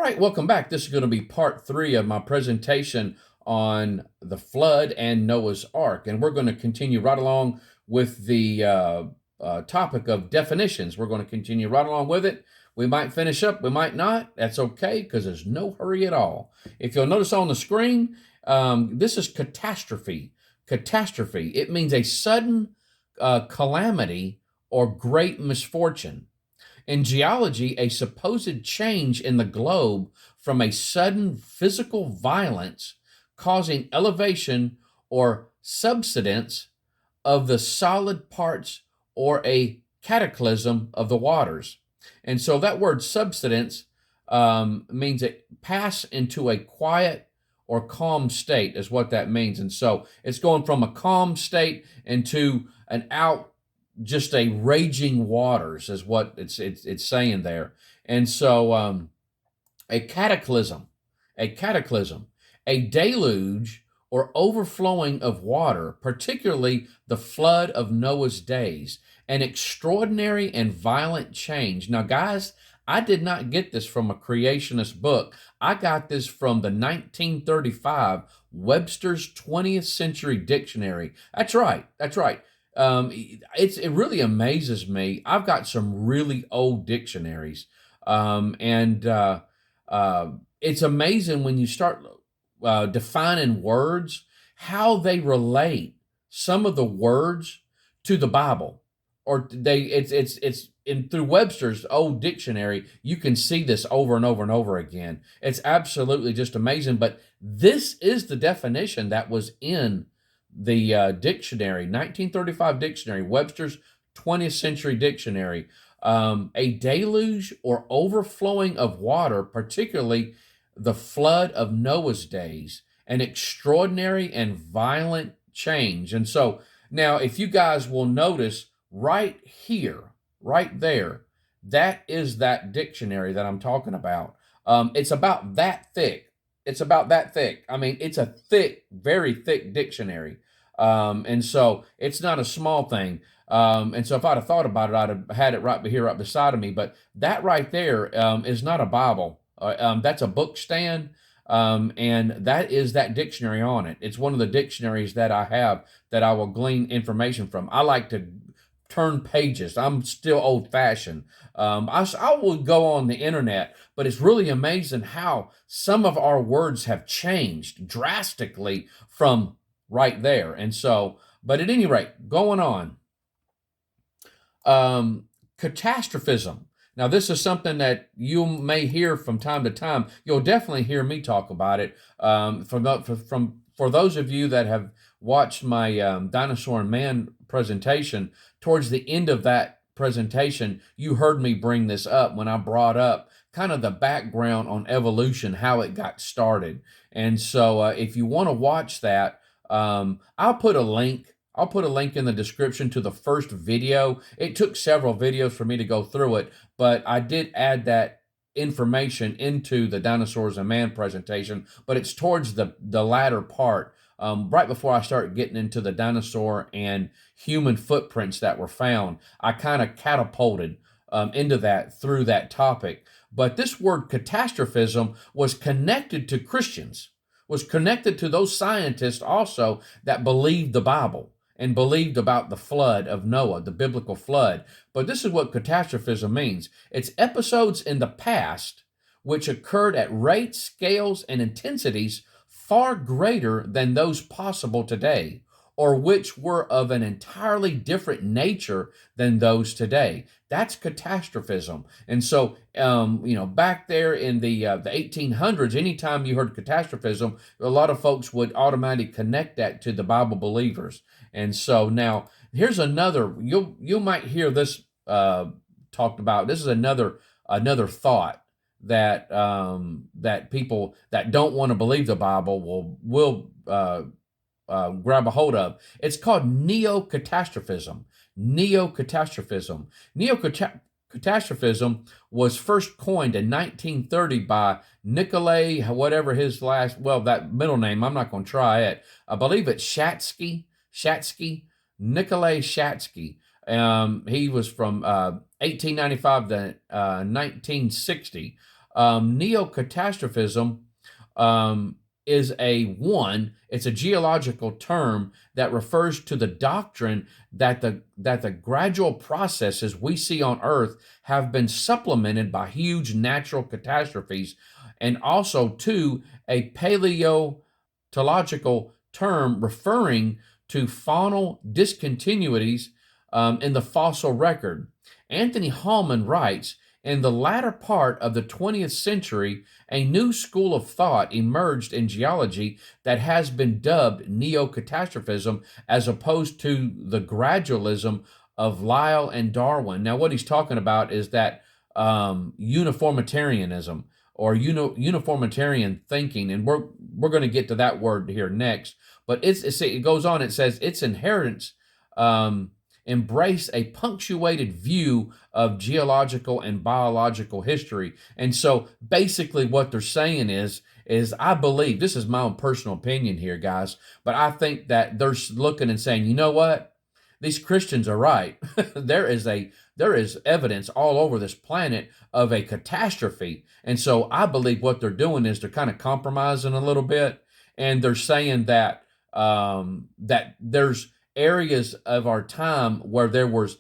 right, welcome back. This is going to be part 3 of my presentation on the flood and Noah's Ark. And we're going to continue right along with the topic of definitions. We're going to continue right along with it. We might finish up, we might not. That's okay because there's no hurry at all. If you'll notice on the screen, this is catastrophe. Catastrophe. It means a sudden calamity or great misfortune. In geology, a supposed change in the globe from a sudden physical violence causing elevation or subsidence of the solid parts or a cataclysm of the waters. And so that word subsidence means it pass into a quiet or calm state is what that means. And so it's going from a calm state into an out just a raging waters is what it's saying there. And so a cataclysm, a cataclysm, a deluge or overflowing of water, particularly the flood of Noah's days, an extraordinary and violent change. Now, guys, I did not get this from a creationist book. I got this from the 1935 Webster's 20th Century Dictionary. That's right. That's right. It really amazes me. I've got some really old dictionaries, and it's amazing when you start defining words, how they relate some of the words to the Bible, or it's in through Webster's old dictionary. You can see this over and over and over again. It's absolutely just amazing. But this is the definition that was in the dictionary, 1935 dictionary, Webster's 20th Century Dictionary. A deluge or overflowing of water, particularly the flood of Noah's days, an extraordinary and violent change. And so now, if you guys will notice right here, right there, that is that dictionary that I'm talking about. It's about that thick. It's about that thick. I mean, it's a thick, very thick dictionary. And so it's not a small thing. And so if I'd have thought about it, I'd have had it right here, right beside of me. But that right there is not a Bible. That's a book stand. And that is that dictionary on it. It's one of the dictionaries that I have that I will glean information from. I like to turn pages. I'm still old fashioned. I will go on the internet, but it's really amazing how some of our words have changed drastically from right there. And so, but at any rate, going on, catastrophism. Now, this is something that you may hear from time to time. You'll definitely hear me talk about it. For those of you that have watched my Dinosaur and Man presentation, towards the end of that presentation, you heard me bring this up when I brought up kind of the background on evolution, how it got started. And so, if you want to watch that, I'll put a link. I'll put a link in the description to the first video. It took several videos for me to go through it, but I did add that information into the Dinosaurs and Man presentation, but it's towards the latter part, right before I start getting into the dinosaur and human footprints that were found. I kind of catapulted into that through that topic. But this word catastrophism was connected to Christians, was connected to those scientists also that believed the Bible and believed about the flood of Noah, the biblical flood. But this is what catastrophism means. It's episodes in the past which occurred at rates, scales, and intensities far greater than those possible today, or which were of an entirely different nature than those today. That's catastrophism. And so, back there in the 1800s, anytime you heard catastrophism, a lot of folks would automatically connect that to the Bible believers. And so now, here's another. You might hear this talked about. This is another thought that that people that don't want to believe the Bible will grab a hold of. It's called neo-catastrophism. Neo-catastrophism. Neo-catastrophism was first coined in 1930 by Nikolai, whatever his last, well, that middle name, I'm not going to try it. I believe it's Shatsky, Nikolai Shatsky. He was from 1895 to 1960. Neocatastrophism um, is it's a geological term that refers to the doctrine that the gradual processes we see on Earth have been supplemented by huge natural catastrophes, and also to a paleontological term referring to faunal discontinuities in the fossil record. Anthony Hallman writes, in the latter part of the 20th century, a new school of thought emerged in geology that has been dubbed neocatastrophism, as opposed to the gradualism of Lyell and Darwin. Now, what he's talking about is that uniformitarianism or uniformitarian thinking, and we're going to get to that word here next. But it goes on. It says its inheritance embrace a punctuated view of geological and biological history. And so basically what they're saying is I believe, this is my own personal opinion here, guys, but I think that they're looking and saying, you know what? These Christians are right. There is evidence all over this planet of a catastrophe. And so I believe what they're doing is they're kind of compromising a little bit, and they're saying that that there's areas of our time where there was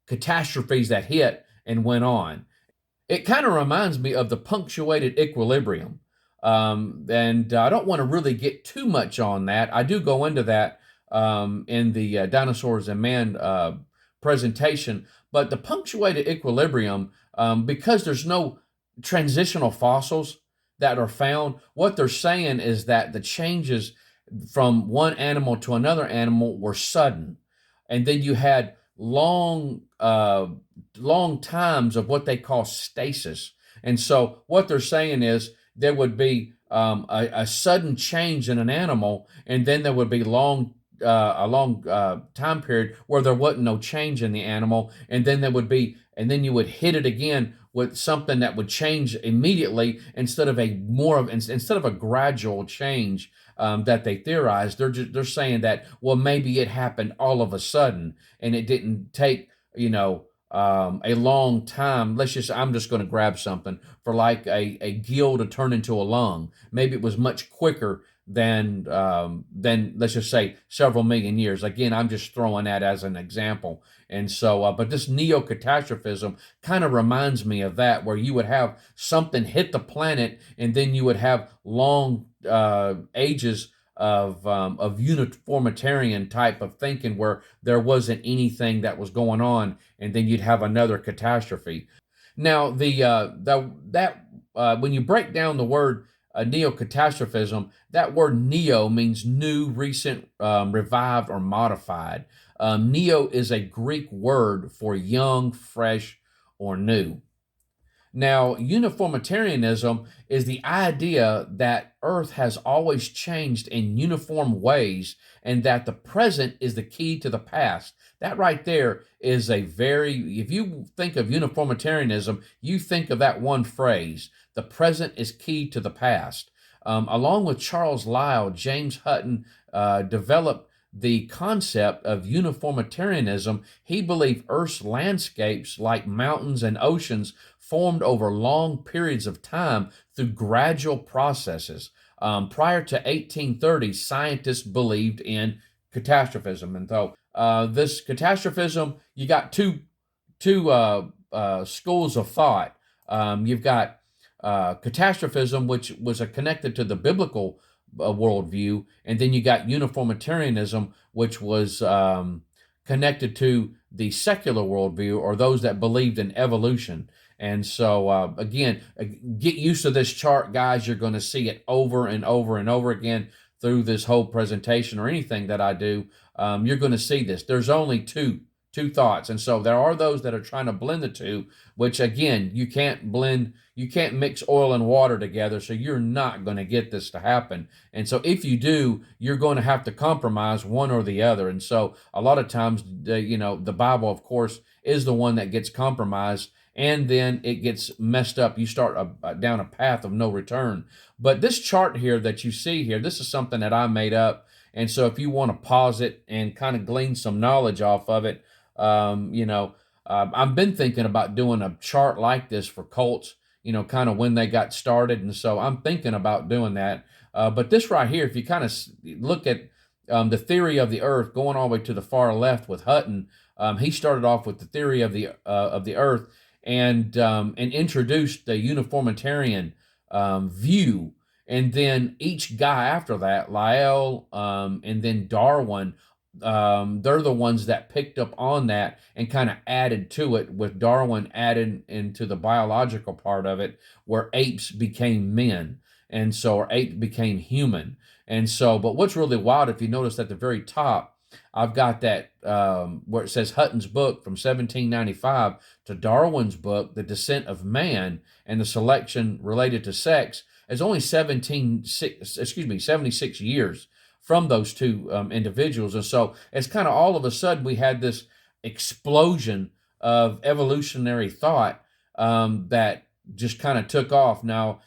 catastrophes that hit and went on. It kind of reminds me of the punctuated equilibrium. And I don't want to really get too much on that. I do go into that in the Dinosaurs and Man presentation. But the punctuated equilibrium, because there's no transitional fossils that are found, what they're saying is that the changes from one animal to another animal were sudden. And then you had long times of what they call stasis. And so what they're saying is there would be a sudden change in an animal, and then there would be a long time period where there wasn't no change in the animal, and then and then you would hit it again with something that would change immediately instead of a gradual change that they theorized. They're saying that, well, maybe it happened all of a sudden and it didn't take a long time. I'm just going to grab something for like a gill to turn into a lung. Maybe it was much quicker than let's just say several million years. Again, I'm just throwing that as an example. And so, but this neocatastrophism kind of reminds me of that, where you would have something hit the planet, and then you would have long ages of uniformitarian type of thinking, where there wasn't anything that was going on, and then you'd have another catastrophe. Now, when you break down the word neocatastrophism, that word neo means new, recent, revived, or modified. Neo is a Greek word for young, fresh, or new. Now, uniformitarianism is the idea that Earth has always changed in uniform ways, and that the present is the key to the past. That right there is if you think of uniformitarianism, you think of that one phrase: the present is key to the past. Along with Charles Lyell, James Hutton developed the concept of uniformitarianism. He believed Earth's landscapes, like mountains and oceans, formed over long periods of time through gradual processes. Prior to 1830, scientists believed in catastrophism. And so this catastrophism, you got two schools of thought. You've got catastrophism, which was connected to the biblical worldview, and then you got uniformitarianism, which was connected to the secular worldview, or those that believed in evolution. And so, again, get used to this chart, guys. You're going to see it over and over and over again through this whole presentation, or anything that I do. You're going to see this. There's only two thoughts, and so there are those that are trying to blend the two, which, again, you can't mix oil and water together, so you're not going to get this to happen. And so if you do, you're going to have to compromise one or the other. And so a lot of times, the Bible, of course, is the one that gets compromised, and then it gets messed up. You start down a path of no return. But this chart here that you see here, this is something that I made up. And so if you want to pause it and kind of glean some knowledge off of it, I've been thinking about doing a chart like this for cults, kind of when they got started. And so I'm thinking about doing that. But this right here, if you kind of look at the theory of the earth going all the way to the far left with Hutton, he started off with the theory of the earth and introduced the uniformitarian view. And then each guy after that, Lyell, and then Darwin, they're the ones that picked up on that and kind of added to it, with Darwin added into the biological part of it, where apes became men. And so, or apes became human. And so, but what's really wild, if you notice at the very top, I've got that where it says Hutton's book from 1795 to Darwin's book, The Descent of Man and the Selection Related to Sex, is only 76 years from those two individuals. And so it's kind of all of a sudden we had this explosion of evolutionary thought that just kind of took off. Now,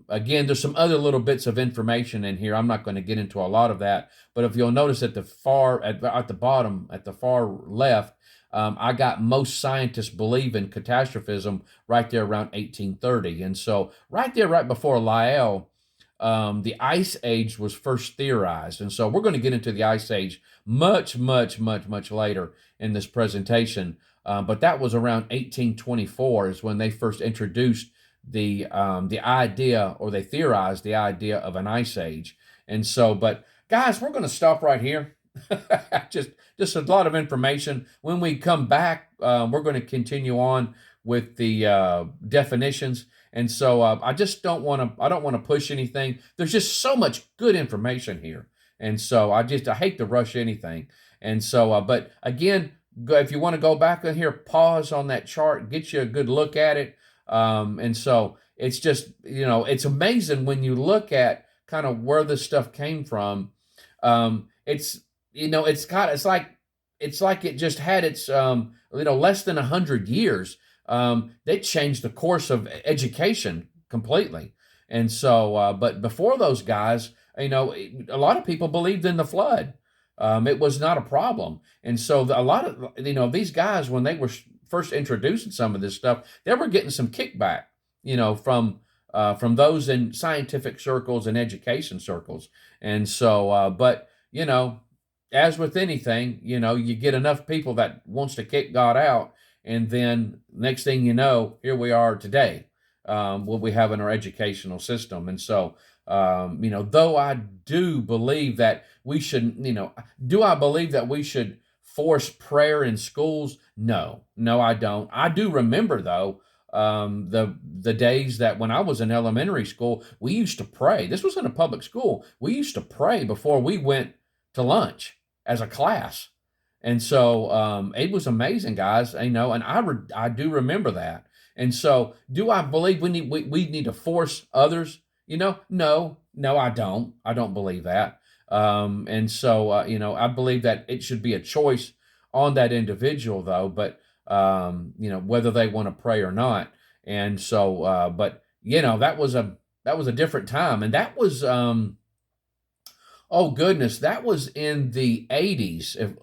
again, there's some other little bits of information in here. I'm not going to get into a lot of that, but if you'll notice at the bottom, at the far left, I got most scientists believe in catastrophism right there around 1830. And so right there, right before Lyell, the Ice Age was first theorized. And so we're going to get into the Ice Age much, much, much, much later in this presentation. But that was around 1824 is when they first introduced the idea, or they theorized the idea of an Ice Age. And so, but guys, we're going to stop right here. just a lot of information. When we come back, we're going to continue on with the definitions. And so I just don't want to push anything. There's just so much good information here. And so I hate to rush anything. And so, but again, if you want to go back in here, pause on that chart, get you a good look at it. And so it's just, it's amazing when you look at kind of where this stuff came from. It's like it just had its, less than 100 years. They changed the course of education completely. And so, but before those guys, a lot of people believed in the flood. It was not a problem. And so a lot of, these guys, when they were first introducing some of this stuff, they were getting some kickback, from those in scientific circles and education circles. And so, but, as with anything, you get enough people that wants to kick God out, and then next thing you know, here we are today, what we have in our educational system. And so, though I do believe that we should, do I believe that we should force prayer in schools? No, I don't. I do remember, though, the days that when I was in elementary school, we used to pray. This was in a public school. We used to pray before we went to lunch as a class. And so it was amazing, guys, and I do remember that. And so do I believe we need to force others? No, I don't. I don't believe that. And so, I believe that it should be a choice on that individual, though, but, whether they want to pray or not. And so, but, that was a different time. And that was, oh goodness, that was in the 80s,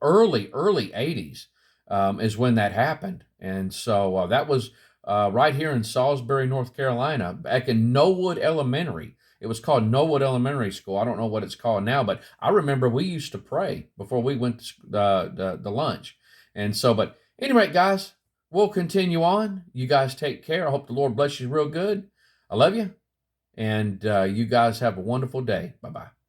early 80s, is when that happened. And so that was right here in Salisbury, North Carolina, back in Knollwood Elementary. It was called Knollwood Elementary School. I don't know what it's called now, but I remember we used to pray before we went to the lunch. And so, but anyway, guys, we'll continue on. You guys take care. I hope the Lord bless you real good. I love you. And you guys have a wonderful day. Bye-bye.